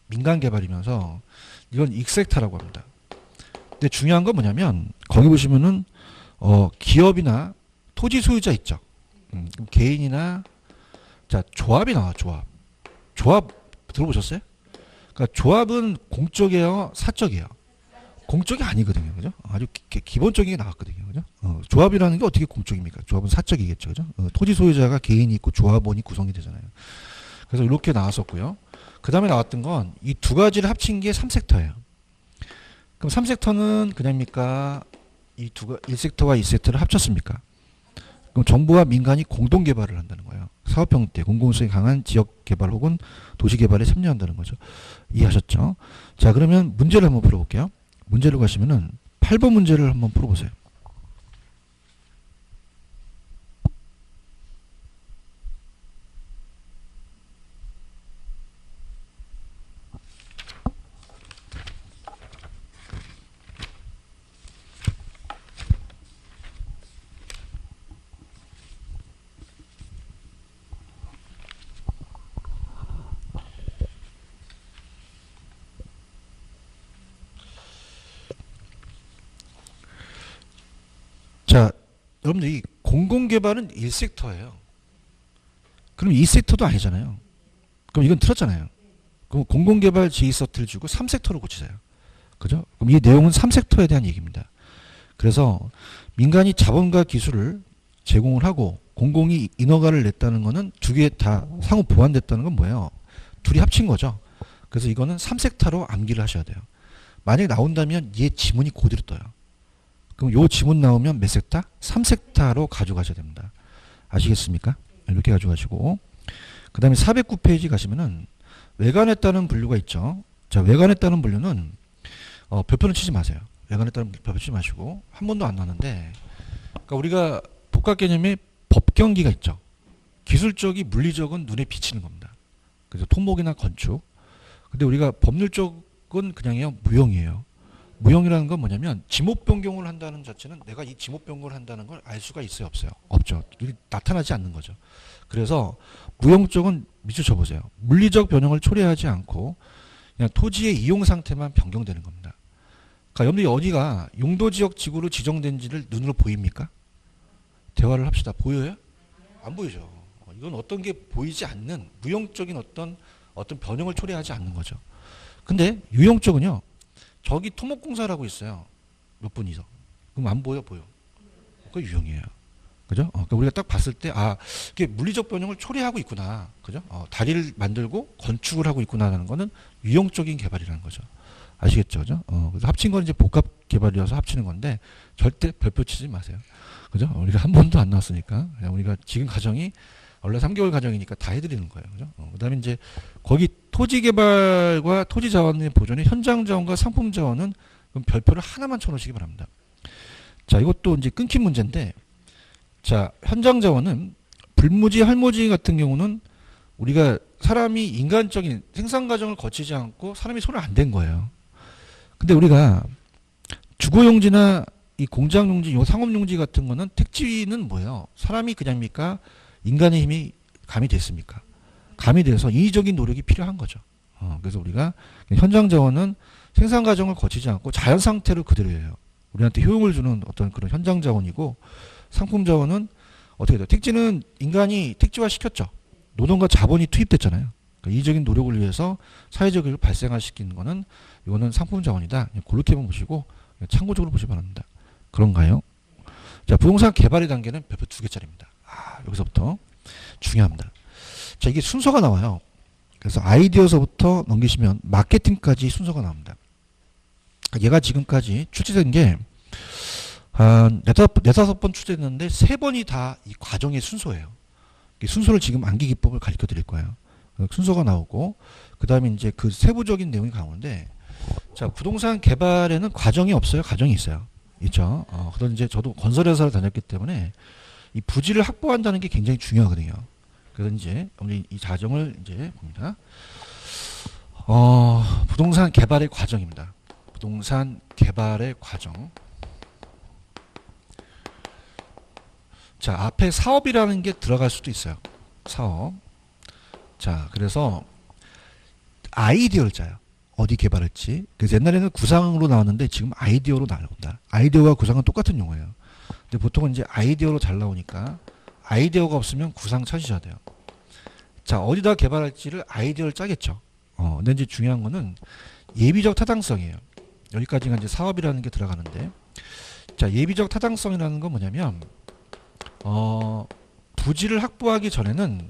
민간 개발이면서 이건 익섹터라고 합니다. 근데 중요한 건 뭐냐면 거기 보시면은 기업이나 토지 소유자 있죠. 개인이나 자 조합이 나와. 조합 들어보셨어요? 그러니까 조합은 공적이에요, 사적이에요. 공적이 아니거든요. 그죠? 아주 기본적인 게 나왔거든요. 그죠? 조합이라는 게 어떻게 공적입니까? 조합은 사적이겠죠. 그죠? 토지 소유자가 개인이 있고 조합원이 구성이 되잖아요. 그래서 이렇게 나왔었고요. 그 다음에 나왔던 건 이 두 가지를 합친 게 3섹터예요. 그럼 3섹터는 그냥입니까? 1섹터와 2섹터를 합쳤습니까? 그럼 정부와 민간이 공동 개발을 한다는 거예요. 사업 형태, 공공성이 강한 지역 개발 혹은 도시 개발에 참여한다는 거죠. 이해하셨죠? 자, 그러면 문제를 한번 풀어볼게요. 문제로 가시면은 8번 문제를 한번 풀어보세요. 자, 여러분들 이 공공개발은 1섹터예요. 그럼 2섹터도 아니잖아요. 그럼 이건 틀었잖아요. 그럼 공공개발 지휘서트를 주고 3섹터로 고치세요. 그죠? 그럼 이 내용은 3섹터에 대한 얘기입니다. 그래서 민간이 자본과 기술을 제공을 하고 공공이 인허가를 냈다는 거는 두 개 다 상호 보완됐다는 건 뭐예요? 둘이 합친 거죠. 그래서 이거는 3섹터로 암기를 하셔야 돼요. 만약에 나온다면 얘 지문이 그대로 떠요. 그럼 요 지문 나오면 몇 섹터? 3섹터로 가져가셔야 됩니다. 아시겠습니까? 이렇게 가져가시고 그 다음에 409페이지 가시면은 외관에 따른 분류가 있죠. 자, 외관에 따른 분류는 별표는 치지 마세요. 외관에 따른 별표 치지 마시고 한 번도 안 나왔는데 그러니까 우리가 복합 개념에 법경기가 있죠. 기술적이 물리적은 눈에 비치는 겁니다. 그래서 토목이나 건축. 근데 우리가 법률 쪽은 그냥요 무형이에요. 무형이라는 건 뭐냐면 지목 변경을 한다는 자체는 내가 이 지목 변경을 한다는 걸 알 수가 있어요, 없어요? 없죠. 나타나지 않는 거죠. 그래서 무형 쪽은 밑줄 쳐보세요. 물리적 변형을 초래하지 않고 그냥 토지의 이용 상태만 변경되는 겁니다. 그러니까 여러분들이 어디가 용도지역 지구로 지정된지를 눈으로 보입니까? 대화를 합시다. 보여요? 안 보이죠. 이건 어떤 게 보이지 않는 무형적인 어떤 변형을 초래하지 않는 거죠. 근데 유형 쪽은요. 저기 토목공사라고 있어요. 몇 분이서. 그럼 안 보여? 보여. 그 유형이에요. 그죠? 그러니까 우리가 딱 봤을 때, 아, 이게 물리적 변형을 초래하고 있구나. 그죠? 다리를 만들고 건축을 하고 있구나라는 거는 유형적인 개발이라는 거죠. 아시겠죠? 그죠? 그래서 합친 건 이제 복합 개발이어서 합치는 건데, 절대 별표 치지 마세요. 그죠? 우리가 한 번도 안 나왔으니까. 그냥 우리가 지금 과정이 원래 3개월 과정이니까 다 해드리는 거예요. 그죠? 그 다음에 이제 거기 토지 개발과 토지 자원의 보존의 현장 자원과 상품 자원은 그럼 별표를 하나만 쳐놓으시기 바랍니다. 자, 이것도 이제 끊긴 문제인데, 자, 현장 자원은 불무지, 할무지 같은 경우는 우리가 사람이 인간적인 생산 과정을 거치지 않고 사람이 손을 안 댄 거예요. 근데 우리가 주거용지나 이 공장용지, 요 상업용지 같은 거는 택지는 뭐예요? 사람이 그냥입니까? 인간의 힘이 가미됐습니까? 가미돼서 인위적인 노력이 필요한 거죠. 그래서 우리가 현장 자원은 생산 과정을 거치지 않고 자연 상태로 그대로예요. 우리한테 효용을 주는 어떤 그런 현장 자원이고, 상품 자원은 어떻게 돼요? 택지는 인간이 택지화 시켰죠. 노동과 자본이 투입됐잖아요. 그러니까 이적인 노력을 위해서 사회적 의를 발생화시키는 거는 이거는 상품 자원이다. 그렇게만 보시고 참고적으로 보시기 바랍니다. 그런가요? 자, 부동산 개발의 단계는 별표 2개짜리입니다. 여기서부터 중요합니다. 자, 이게 순서가 나와요. 그래서 아이디어서부터 넘기시면 마케팅까지 순서가 나옵니다. 얘가 지금까지 출제된 게 한 네다섯 번 출제됐는데 3번이 다 이 과정의 순서예요. 이 순서를 지금 암기 기법을 가르쳐 드릴 거예요. 순서가 나오고, 그 다음에 이제 그 세부적인 내용이 나오는데, 자, 부동산 개발에는 과정이 없어요? 과정이 있어요. 있죠. 그런 이제 저도 건설회사를 다녔기 때문에 이 부지를 확보한다는 게 굉장히 중요하거든요. 그래서 이제 이 과정을 이제 봅니다. 부동산 개발의 과정입니다. 부동산 개발의 과정. 자, 앞에 사업이라는 게 들어갈 수도 있어요. 사업. 자, 그래서 아이디어를 짜요. 어디 개발할지. 그래서 옛날에는 구상으로 나왔는데 지금 아이디어로 나온다. 아이디어와 구상은 똑같은 용어예요. 근데 보통은 이제 아이디어로 잘 나오니까 아이디어가 없으면 구상 찾으셔야 돼요. 자, 어디다 개발할지를 아이디어를 짜겠죠. 근데 이제 중요한 거는 예비적 타당성이에요. 여기까지가 이제 사업이라는 게 들어가는데, 자, 예비적 타당성이라는 건 뭐냐면, 부지를 확보하기 전에는,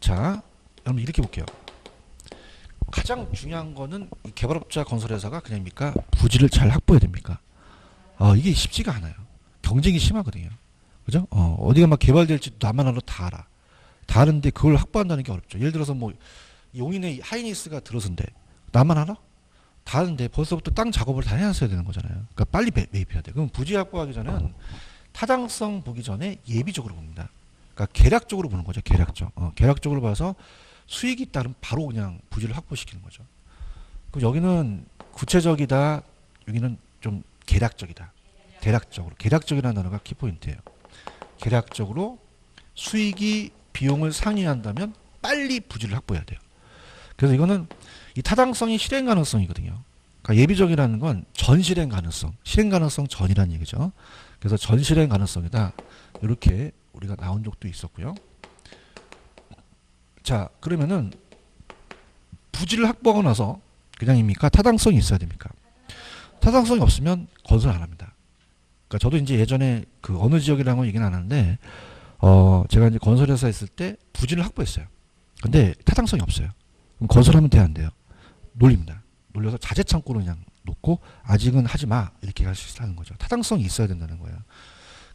자, 여러분 이렇게 볼게요. 가장 중요한 거는 이 개발업자 건설회사가 그냥입니까? 부지를 잘 확보해야 됩니까? 이게 쉽지가 않아요. 경쟁이 심하거든요. 그죠? 어디가 막 개발될지 나만 알아 다 알아. 다 아는데 그걸 확보한다는 게 어렵죠. 예를 들어서 뭐 용인의 하이닉스가 들어선대. 나만 알아? 다 아는데 벌써부터 땅 작업을 다 해놨어야 되는 거잖아요. 그러니까 빨리 매입해야 돼. 그럼 부지 확보하기 전에는 타당성 보기 전에 예비적으로 봅니다. 그러니까 계략적으로 보는 거죠. 계략적. 계략적으로 봐서 수익이 따르면 바로 그냥 부지를 확보시키는 거죠. 그럼 여기는 구체적이다. 여기는 좀 계략적이다. 대략적으로. 계략적이라는 단어가 키포인트예요. 계략적으로 수익이 비용을 상회한다면 빨리 부지를 확보해야 돼요. 그래서 이거는 이 타당성이 실행 가능성이거든요. 그러니까 예비적이라는 건 전 실행 가능성, 실행 가능성 전이라는 얘기죠. 그래서 전 실행 가능성이다. 이렇게 우리가 나온 적도 있었고요. 자, 그러면은 부지를 확보하고 나서 그냥입니까? 타당성이 있어야 됩니까? 타당성이 없으면 건설 안 합니다. 그러니까 저도 이제 예전에 그 어느 지역이라는 건 얘기는 안 하는데, 제가 이제 건설회사 있을 때 부지를 확보했어요. 근데 타당성이 없어요. 그럼 건설하면 돼야 안 돼요? 놀립니다. 놀려서 자재 창고로 그냥 놓고 아직은 하지 마 이렇게 할 수 있다는 거죠. 타당성이 있어야 된다는 거예요.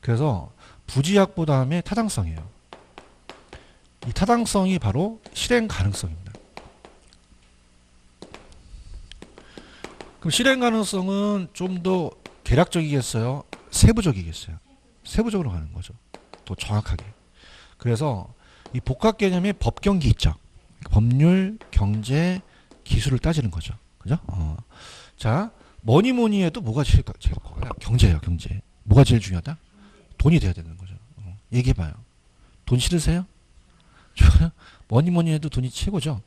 그래서 부지 확보 다음에 타당성이에요. 이 타당성이 바로 실행 가능성입니다. 그럼 실행 가능성은 좀 더 계략적이겠어요? 세부적이겠어요? 세부적으로 가는 거죠. 더 정확하게. 그래서 이 복합 개념의 법 경기 있죠. 법률, 경제, 기술을 따지는 거죠. 그죠? 자, 뭐니 해도 뭐가 제일 커요? 경제예요, 경제. 뭐가 제일 중요하다? 돈이 돼야 되는 거죠. 얘기해봐요. 돈 싫으세요? 뭐니 해도 돈이 최고죠.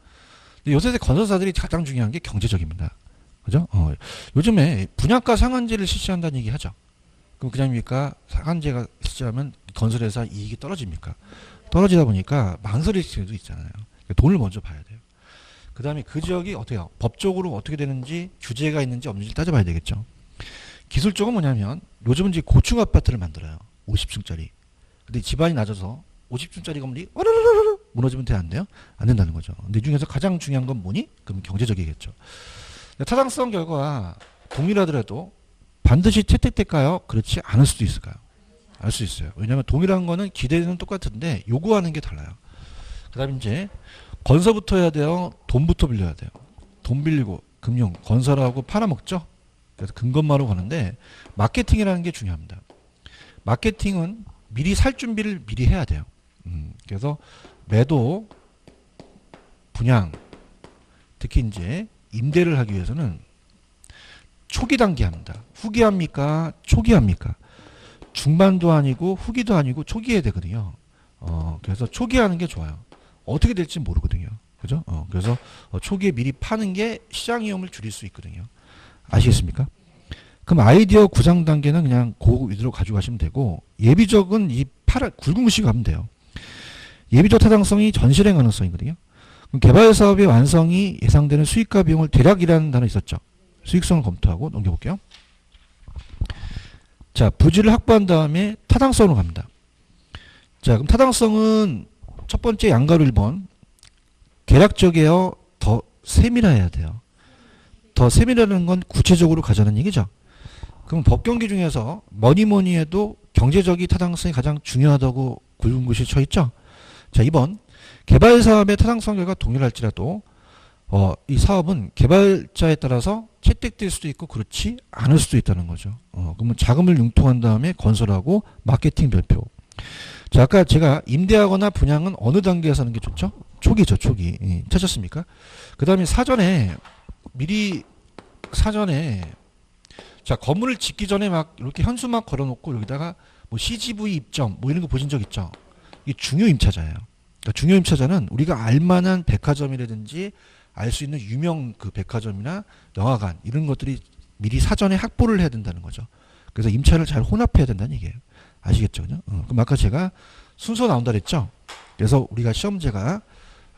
근데 요새 건설사들이 가장 중요한 게 경제적입니다. 그죠? 요즘에 분양가 상한제를 실시한다는 얘기 하죠. 그럼 그냥입니까? 상한제가 실시하면 건설회사 이익이 떨어집니까? 떨어지다 보니까 망설일 수도 있잖아요. 그러니까 돈을 먼저 봐야 돼요. 그 다음에 그 지역이 어떻게 해요? 법적으로 어떻게 되는지, 규제가 있는지 없는지 따져봐야 되겠죠. 기술적은 뭐냐면 요즘은 이제 고층 아파트를 만들어요. 50층짜리. 근데 집안이 낮아서 50층짜리 건물이 와르르르 무너지면 돼, 안 돼요? 안 된다는 거죠. 근데 이 중에서 가장 중요한 건 뭐니? 그럼 경제적이겠죠. 타당성 결과가 동일하더라도 반드시 채택될까요? 그렇지 않을 수도 있을까요? 알 수 있어요. 왜냐하면 동일한 거는 기대는 똑같은데 요구하는 게 달라요. 그 다음에 이제 건설부터 해야 돼요? 돈부터 빌려야 돼요? 돈 빌리고 금융, 건설하고 팔아먹죠? 그래서 근것만으로 가는데 마케팅이라는 게 중요합니다. 마케팅은 미리 살 준비를 미리 해야 돼요. 그래서 매도, 분양, 특히 이제 임대를 하기 위해서는 초기 단계 합니다. 후기 합니까? 초기 합니까? 중반도 아니고 후기도 아니고 초기에 되거든요. 그래서 초기 하는 게 좋아요. 어떻게 될지 모르거든요. 그죠? 그래서 초기에 미리 파는 게 시장 위험을 줄일 수 있거든요. 아시겠습니까? 그럼 아이디어 구상 단계는 그냥 그 위주로 가져가시면 되고, 예비적은 이 굵은 글씨로 하면 돼요. 예비적 타당성이 전실행 가능성이거든요. 그럼 개발 사업의 완성이 예상되는 수익과 비용을 대략이라는 단어 있었죠. 수익성을 검토하고 넘겨볼게요. 자, 부지를 확보한 다음에 타당성으로 갑니다. 자, 그럼 타당성은 첫 번째 양가로 1번. 계략적이에요? 더 세밀해야 돼요? 더 세밀하는 건 구체적으로 가자는 얘기죠. 그럼 법경기 중에서 뭐니 해도 경제적인 타당성이 가장 중요하다고 굵은 글씨 쳐 있죠. 자, 2번. 개발 사업의 타당성 결과 동일할지라도 이 사업은 개발자에 따라서 채택될 수도 있고 그렇지 않을 수도 있다는 거죠. 그러면 자금을 융통한 다음에 건설하고 마케팅 별표. 자, 아까 제가 임대하거나 분양은 어느 단계에서 하는 게 좋죠? 초기죠, 초기. 찾았습니까? 그 다음에 미리 사전에 자, 건물을 짓기 전에 막 이렇게 현수막 걸어놓고 여기다가 뭐 CGV 입점 뭐 이런 거 보신 적 있죠? 이게 중요 임차자예요. 그러니까 중요 임차자는 우리가 알만한 백화점이라든지 알 수 있는 유명 그 백화점이나 영화관 이런 것들이 미리 사전에 확보를 해야 된다는 거죠. 그래서 임차를 잘 혼합해야 된다는 얘기예요. 아시겠죠? 그럼 아까 제가 순서 나온다 그랬죠? 그래서 우리가 시험제가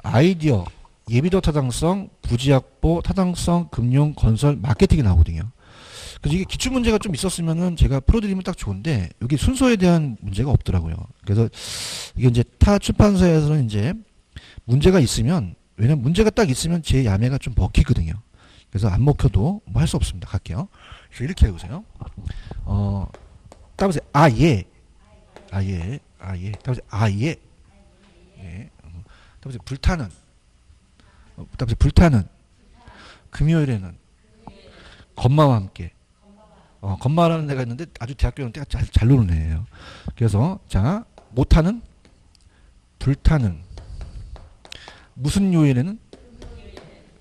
아이디어, 예비도 타당성, 부지 확보, 타당성, 금융, 건설, 마케팅이 나오거든요. 그래서 이게 기출문제가 좀 있었으면은 제가 풀어드리면 딱 좋은데 여기 순서에 대한 문제가 없더라고요. 그래서 이게 이제 타 출판사에서는 이제 문제가 있으면, 왜냐면 문제가 딱 있으면 제 야매가 좀 먹히거든요. 그래서 안 먹혀도 뭐 할 수 없습니다. 갈게요. 그래서 이렇게 해보세요. 따보세요. 예. 따보세요. 예. 예. 따보세요. 불타는. 따보세요. 불타는. 금요일에는. 건마와 함께. 건마라는 애가 있는데 아주 대학교는 때가 잘 노는 애예요. 그래서 자, 못하는. 불타는. 무슨 요일에는?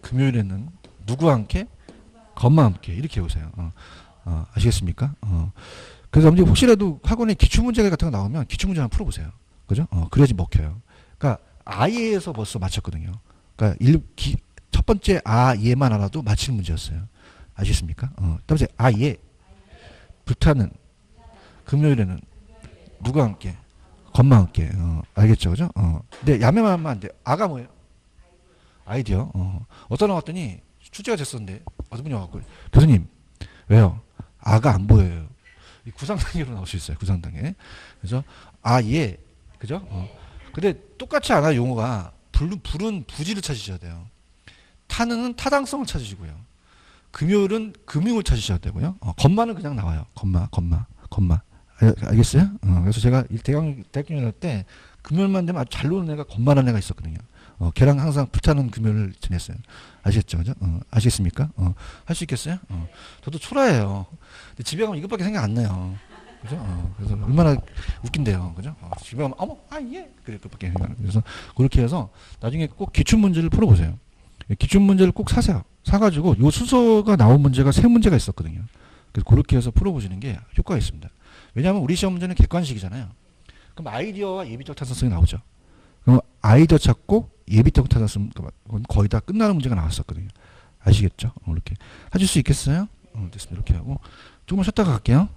금요일에는. 누구와 함께? 건마와 함께. 이렇게 해보세요. 아시겠습니까? 그래서 혹시라도 학원에 기출문제 같은 거 나오면 기출문제 한번 풀어보세요. 그죠? 그래야지 먹혀요. 그러니까 아예에서 벌써 맞췄거든요. 그러니까 첫 번째 예만 알아도 맞히는 문제였어요. 아시겠습니까? 따라서 예. 불타는. 금요일에는. 누구와 함께? 건마와 함께. 알겠죠? 그죠? 근데 야매만 하면 안 돼요. 아가 뭐예요? 아이디어. 어디다 나왔더니 출제가 됐었는데 어떤 분이 와갖고 교수님 왜요? 아가 안 보여요. 이 구상단계로 나올 수 있어요. 구상단계. 그래서 예. 그죠? 근데 똑같이 않아요. 용어가. 불은 부지를 찾으셔야 돼요. 타는 타당성을 찾으시고요. 금요일은 금융을 찾으셔야 되고요. 건마는 그냥 나와요. 건마. 알겠어요? 그래서 제가 대학교 때 금요일만 되면 아주 잘 노는 애가 건마라는 애가 있었거든요. 걔랑 항상 불타는 금요일을 지냈어요. 아시겠죠? 그죠? 아시겠습니까? 할 수 있겠어요? 저도 초라해요. 근데 집에 가면 이것밖에 생각 안 나요. 그죠? 그래서 얼마나 웃긴데요. 그죠? 집에 가면, 예! 그래, 그것밖에 생각 안 나요. 그래서 그렇게 해서 나중에 꼭 기출문제를 풀어보세요. 기출문제를 꼭 사세요. 사가지고 요 순서가 나온 문제가 3문제가 있었거든요. 그래서 그렇게 해서 풀어보시는 게 효과가 있습니다. 왜냐하면 우리 시험 문제는 객관식이잖아요. 그럼 아이디어와 예비적 타당성이 나오죠. 그럼 아이디어 찾고 예비적 타당성 거의 다 끝나는 문제가 나왔었거든요. 아시겠죠? 이렇게 하실 수 있겠어요? 됐습니다. 이렇게 하고 조금만 쉬었다가 갈게요.